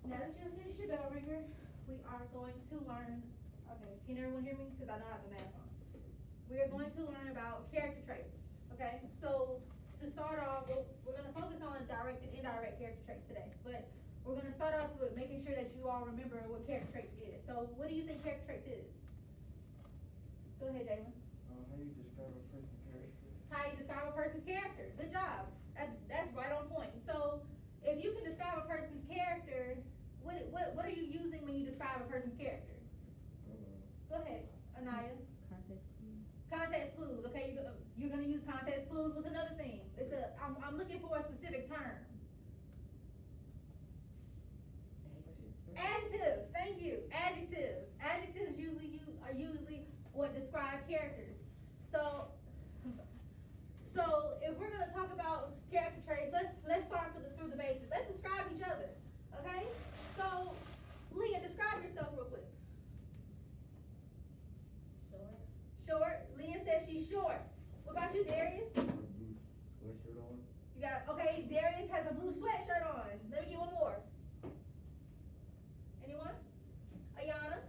Now that you've finished your bell ringer, we are going to learn, okay, can everyone hear me? Because I know I have the mask on. We are going to learn about character traits, okay? So to start off, we're gonna focus on direct and indirect character traits today, but we're gonna start off with making sure that you all remember what character traits is. So what do you think character traits is? Go ahead, Jalen. How you describe a person's character? How you describe a person's character. Good job. That's right on point. So if you can describe a person's character, what are you using when you describe a person's character? Go ahead, Anaya. Context clues. Context clues. Okay, you're gonna use context clues. What's another thing? I'm looking for a specific term. Adjectives. Thank you. Adjectives. Adjectives are usually what describe characters. So if we're gonna talk about character traits, let's start through the basics. Let's describe each other. Okay? So Leah, describe yourself real quick. Short. Short. Leah says she's short. What about you, Darius? Blue sweatshirt on. You got okay, Darius has a blue sweatshirt on. Let me get one more. Anyone? Ayana?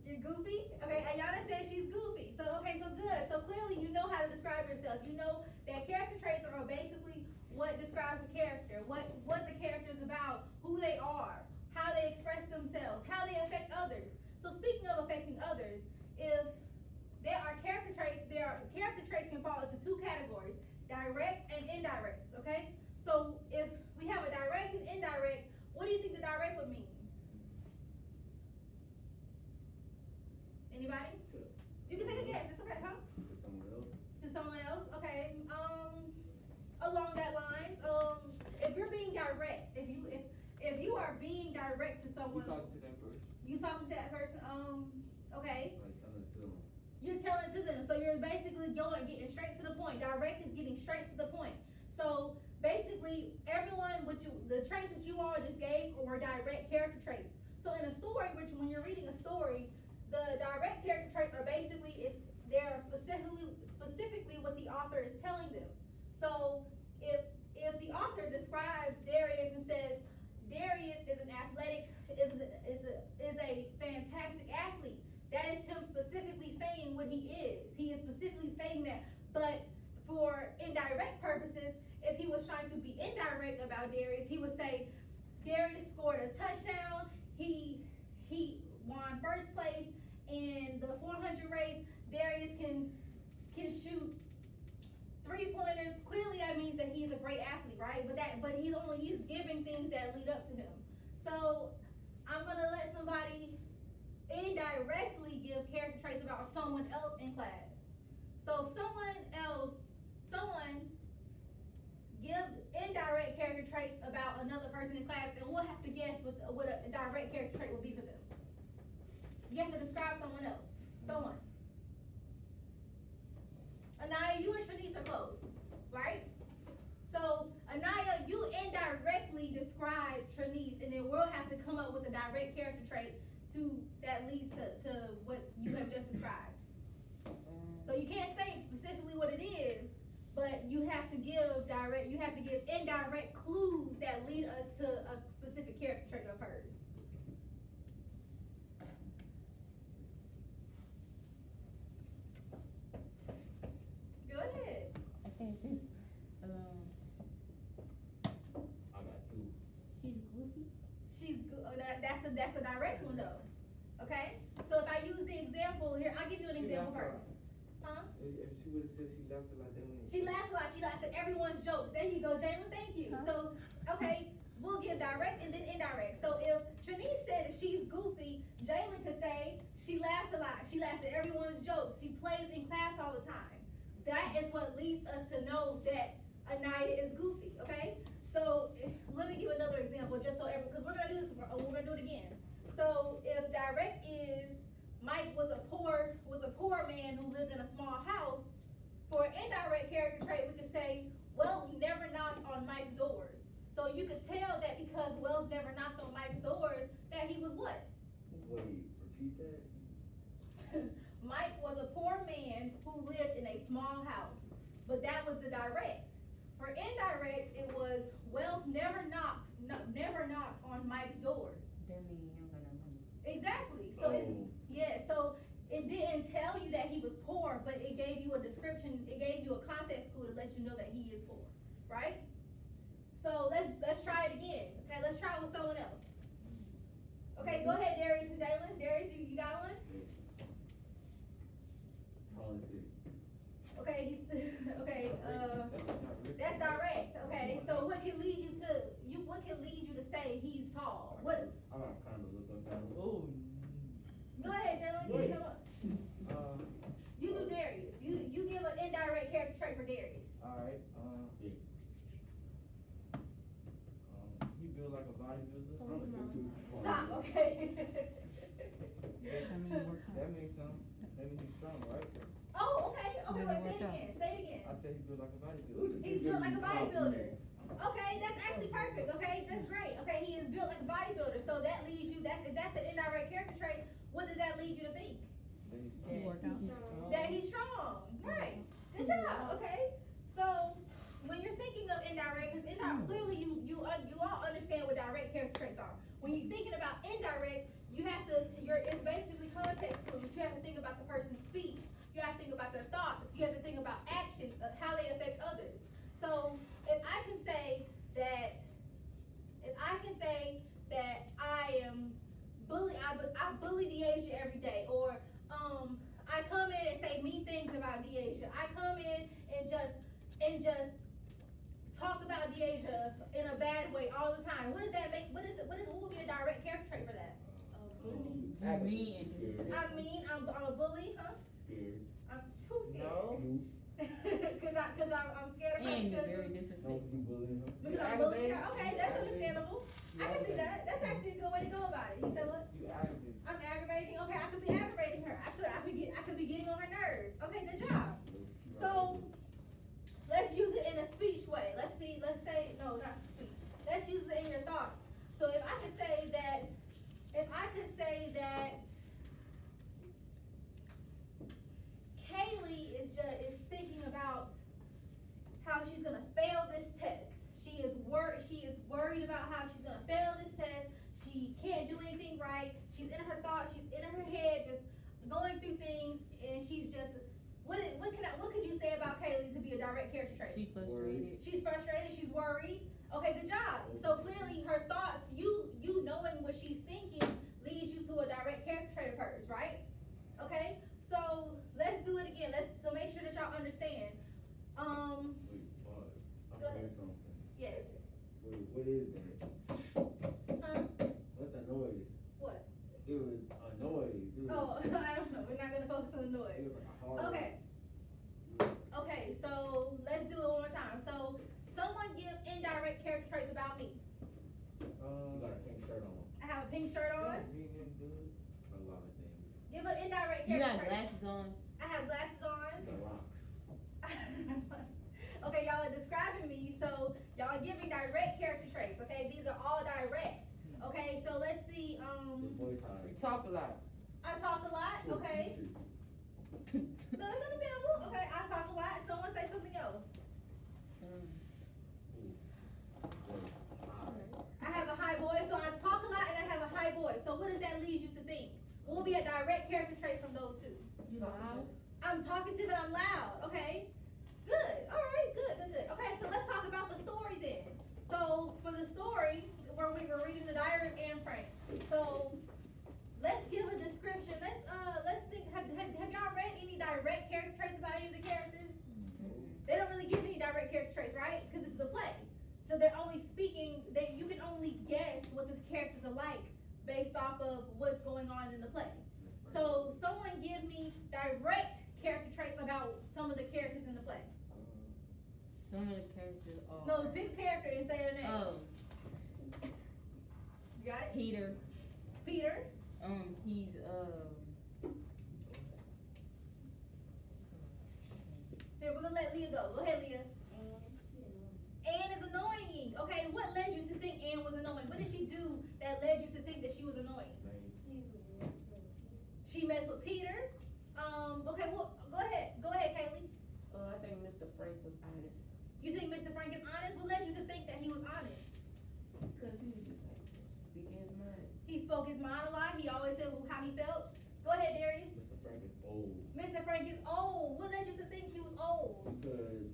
You're goofy? Okay, Ayana says she's goofy. So good. So clearly you know how to describe yourself. You know that character traits are basically what describes the character, what the character is about, who they are, how they express themselves, how they affect others. So speaking of affecting others, if there are character traits can fall into two categories, direct and indirect, okay? So if we have a direct and indirect, what do you think the direct would mean? Anybody? You can take a guess, it's okay, huh? To someone else. To someone else, okay. Along that lines, if you're being direct, if you are being direct to someone, You talking to that person. you talking to that person, okay. Like telling it to them. You're telling to them, so you're basically getting straight to the point. Direct is getting straight to the point. So basically, the traits that you all just gave were direct character traits. So in a story, when you're reading a story, the direct character traits are basically they're specifically what the author is telling them. So if the author describes Darius and says Darius is an a fantastic athlete, that is him specifically saying what he is. He is specifically saying that. But for indirect purposes, if he was trying to be indirect about Darius, he would say Darius scored a touchdown. He won first place in the 400 race. Darius can shoot 3-pointers. Clearly, that means that he's a great athlete, right? But he's giving things that lead up to him. So I'm gonna let somebody indirectly give character traits about someone else in class. So someone give indirect character traits about another person in class, and we'll have to guess what a direct character trait will be for them. You have to describe someone else. Someone. Anaya, you and Trinice are close, right? So Anaya, you indirectly describe Trinice, and then we'll have to come up with a direct character trait that leads to what you have just described. So you can't say specifically what it is, but you have to give indirect clues that lead us to a specific character trait of hers. Go ahead. Okay. I got two. She's goofy. She's good. That's a direct one though. Okay. So if I use the example here, I'll give you an example first. Huh? If she would have said she laughs a lot, then She laughs a lot. She laughs at everyone's jokes. There you go, Jalen. Thank you. Huh? So, okay, we'll give direct and then indirect. So if Trinice said that she's goofy, Jalen could say she laughs a lot. She laughs at everyone's jokes. She plays in class all the time. That is what leads us to know that Anaya is goofy. Okay. So let me give another example, just so because we're gonna do this. We're gonna do it again. So if direct is Mike was a poor man who lived in a small house, for an indirect character trait, we could say, wealth never knocked on Mike's doors. So you could tell that because wealth never knocked on Mike's doors, that he was what? Wait, repeat that? Mike was a poor man who lived in a small house, but that was the direct. For indirect, it was wealth never knocked on Mike's doors. That mean he don't got no money. Exactly. So it's Oh. yeah. So it didn't tell you that he was poor, but it gave you a description. It gave you a context clue to let you know that he is poor, right? So let's try it again. Okay, let's try it with someone else. Okay, go ahead, Darius and Jalen. Darius, you got one? Talented. Okay, he's okay. That's That's not direct. Okay, so what can lead you to What can lead you to say he's tall? What? I gotta kind of look up that. Oh. Go ahead, Jalen. Go ahead. Come on. You do Darius. You give an indirect character trait for Darius. Alright, Yeah. he built like a bodybuilder. Stop. Okay. That makes he's strong, right? Oh, okay. Okay, wait. Work out. Say it again. I said he built like a bodybuilder. He's built like a bodybuilder. Okay, that's actually perfect. Okay, that's great. Okay, he is built like a bodybuilder. So that leads you. If that's an indirect character trait, what does that lead you to think? Then he's Work out. That he's strong. Right. Good job. Okay. So when you're thinking of indirect, because clearly you all understand what direct character traits are. When you're thinking about indirect, you have it's basically context clues. You have to think about the person's speech. You have to think about their thoughts. You have to think about actions, how they affect others. So if I can say that I bully Deasia every day, or I come in and say mean things about Deasia. I come in and just talk about Deasia in a bad way all the time. What does that make? What would be a direct character trait for that? I'm mean. I'm a bully, huh? Scared. I'm who's scared? No. Cause I'm scared of her And you're because very No, disrespectful. you bullying her. because I'm bullying her. Okay, that's understandable. I can see that. That's actually a good way to go about it. You said what? You aggravated. I'm aggravating. Okay, I could be aggravating her. I could be getting on her nerves. Okay, good job. So let's use it in a speech way. Let's say no, not speech. Let's use it in your thoughts. So if I could say that Kaylee is thinking about how she's gonna fail this test. She is worried about how she's gonna fail this test. She can't do anything right. She's in her thoughts. She's in her head, just going through things, and she's just. What could you say about Kaylee to be a direct character trait? She frustrated. She's frustrated. She's worried. Okay, good job. So clearly, her thoughts, you knowing what she's thinking, leads you to a direct character trait of hers, right? Okay. So let's do it again. So make sure that y'all understand. Wait, pause. Go I ahead. heard something. Yes. Wait, what is that? Huh? What's that noise? What? It was a noise. It was, Oh, I don't know. We're not gonna focus on the it noise. was like a hard. Okay. Okay. So let's do it one more time. So someone give indirect character traits about me. You got a pink shirt on. I have a pink shirt on. Me and him, dude. A lot of things. Give an indirect You character got trait. glasses on. I have glasses on. You got rocks. Okay, y'all are describing me, so y'all are giving direct character traits. Okay, these are all direct. Okay, so let's see. Your voice high. We talk a lot. I talk a lot. Okay, no, that's understandable. Okay, I talk a lot. Someone say something else. I have a high voice, so I talk a lot and I have a high voice. So what does that lead you to think? What will be a direct character trait from those two? You loud? I'm talkative and I'm loud. Okay. Good. All right. Good. Okay. So let's talk about the story then. So for the story, where we were reading the diary of Anne Frank. So let's give a description. Let's think. Have y'all read any direct character traits about any of the characters? They don't really give any direct character traits, right? Because this is a play. So they're only speaking. You can only guess what the characters are like based off of what's going on in the play. So someone give me direct character traits about some of the characters in the play. Some of the characters are. No, pick a character and say their name. Oh, You got it? Peter. Peter. He's Here, we're gonna let Leah go. Go ahead, Leah. Anne is annoying. Okay, what led you to think Anne was annoying? What did she do that led you to think that she was annoying? She messed with Peter. Okay, well, go ahead, Kaylee. I think Mr. Frank was honest. You think Mr. Frank Frank is honest? What led you to think that he was honest? Cause he was just like speaking his mind. He spoke his mind a lot. He always said how he felt. Go ahead, Darius. Mr. Frank is old. Mr. Frank is old. What led you to think he was old? Because,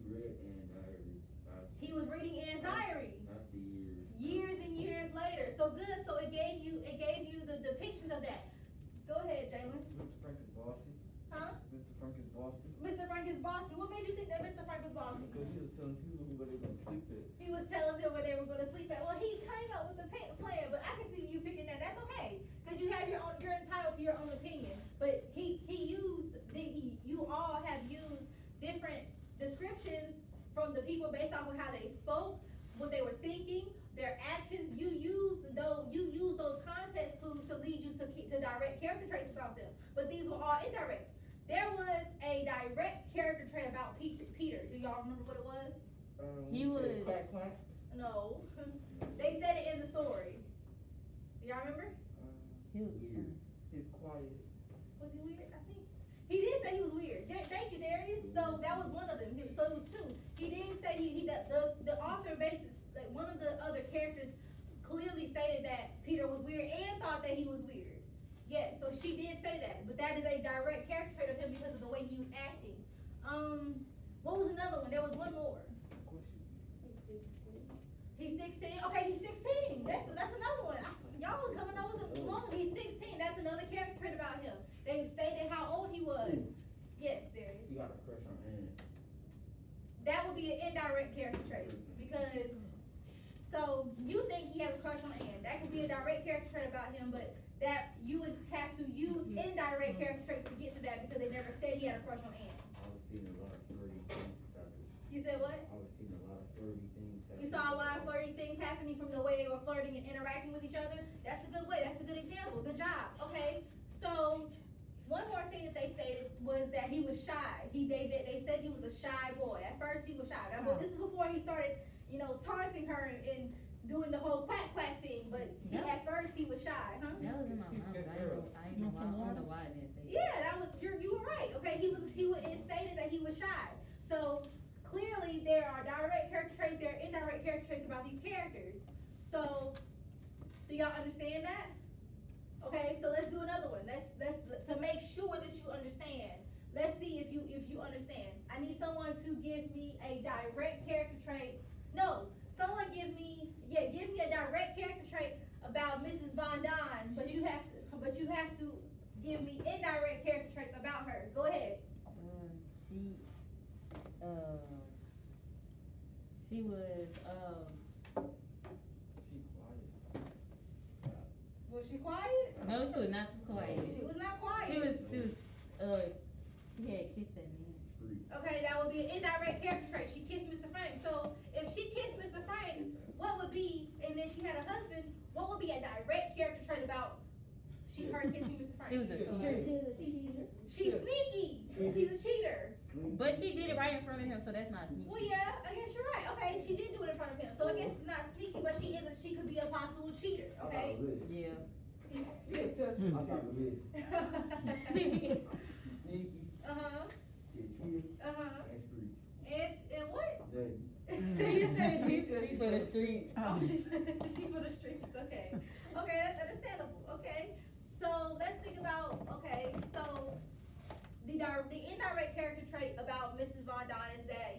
he read Anne's diary. He was reading Anne's diary After years. years and years later. So good. So it gave you the depictions of that. Go ahead, Jalen. Mr. Frank is bossy. Huh? Mr. Frank is bossy. Mr. Frank is bossy. What made you think that Mr. Frank was bossy? Because he was telling people where they gonna sleep at. He was telling them where they were gonna sleep at. Well, he came up with the plan, but I can see you picking that. That's okay, cause you have your own. You're entitled to your own opinion. But you all have used different descriptions from the people based off of how they spoke, what they were thinking, their actions. You use those context clues to lead you to direct character traits about them. But these were all indirect. There was a direct character trait about Peter. Do y'all remember what it was? He when was- said quack quack. No. They said it in the story. Do y'all remember? He was, Weird. He's quiet. Was he weird? I think. He did say he was weird. Thank you, Darius. So that was one of them. So it was two. He did say the author basis, like one of the other characters clearly stated that Peter was weird and thought that he was weird. Yes, so she did say that. But that is a direct character trait of him because of the way he was acting. What was another one? There was one more. Of course you. He's 16. Okay, he's 16. That's another one. Y'all are coming up with a long. He's 16. That's another character trait about him. They stated how old he was. Yes, Darius. He got a crush on Anne. That would be an indirect character trait because. So you think he has a crush on Anne? That could be a direct character trait about him, but that you would have to use indirect character traits to get to that because they never said he had a crush on Anne. I was seeing a lot of flirty things happen. You said what? I was seeing a lot of flirty things happen. You saw a lot of flirty things happening from the way they were flirting and interacting with each other. That's a good way. That's a good example. Good job. Okay. So one more thing that they stated was that he was shy. They said he was a shy boy. At first he was shy. Now, but this is before he started, taunting her and doing the whole quack quack thing. But at first he was shy, huh? that was in my mind. I don't know why I didn't say that. Yeah, that was you were right. Okay, it stated that he was shy. So clearly there are direct character traits, there are indirect character traits about these characters. So do y'all understand that? Okay, so let's do another one. Let's to make sure that you understand. Let's see if you understand. I need someone to give me a direct character trait. No, someone give me a direct character trait about Mrs. Von Don, but you have to give me indirect character traits about her. Go ahead. She was, She quiet. Was she quiet? no, she was not too quiet. She was not quiet. She had kissed that man. Okay, that would be an indirect character trait. She kissed Mr. Frank. So if she kissed Mr. Frank, what would be, and then she had a husband, what would be a direct character trait about her kissing Mr. Frank? She was a cheater. She's sneaky. She's a cheater. But she did it right in front of him, so that's not sneaky. Well, yeah, I guess you're right. Okay, she did do it in front of him. So I guess it's not sneaky, but she could be a possible cheater, okay? Yeah. Yeah, touch me. I thought it was. She's sneaky. Uh-huh, She's a cheater. uh-huh. And street. And what? Dirty. You said She for the streets. Oh, she for the streets, okay. Okay, that's understandable, okay. So let's think about, so the indirect character trait about Mrs. Von Don is that,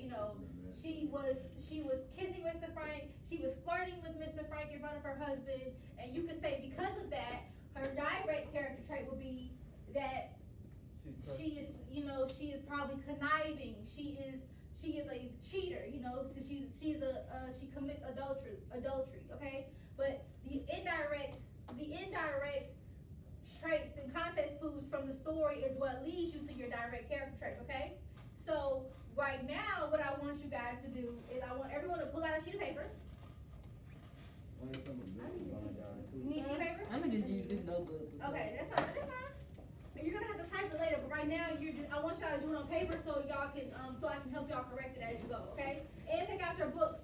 she was kissing Mr. Frank, she was flirting with Mr. Frank in front of her husband, and you could say because of that, her direct character trait would be that she is probably conniving, she is a cheater, she commits adultery, okay? But the indirect traits and context clues from the story is what leads you to your direct character traits, okay? So right now, what I want you guys to do is I want everyone to pull out a sheet of paper. When it's something Mrs. Von Don, too. You need a sheet of paper? I'm gonna just use this notebook. Okay, that's fine. And you're gonna have to type it later, but right now I want y'all to do it on paper so y'all can so I can help y'all correct it as you go, okay? And take out your books.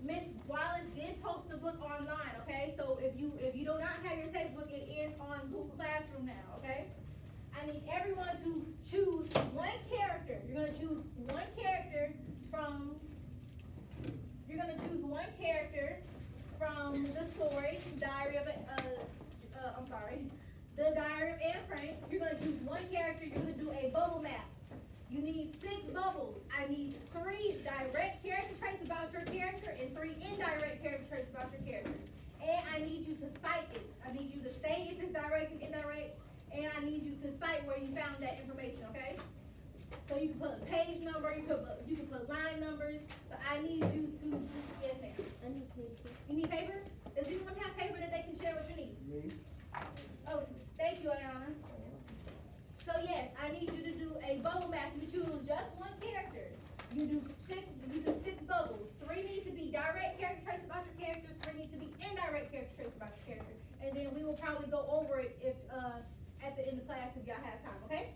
Miss Wallace did post the book online, okay? So if you do not have your textbook, it is on Google Classroom now, okay? I need everyone to choose one character. You're gonna choose one character from the story, the Diary of Anne Frank. You're gonna choose one character, you're gonna do a bubble map. You need 6 bubbles. I need 3 direct character traits about your character and 3 indirect character traits about your character. And I need you to cite it. I need you to say if it's direct and indirect, and I need you to cite where you found that information, okay? So you can put page number, you can put line numbers, but I need you to, yes ma'am. I need paper. You need paper? Does anyone have paper that they can share with your niece? Me? Oh, thank you, Ayana. So yes, I need you to do a bubble map. You choose just one character. You do six bubbles. 3 need to be direct character traits about your character, 3 need to be indirect character traits about your character. And then we will probably go over it if at the end of class if y'all have time, okay?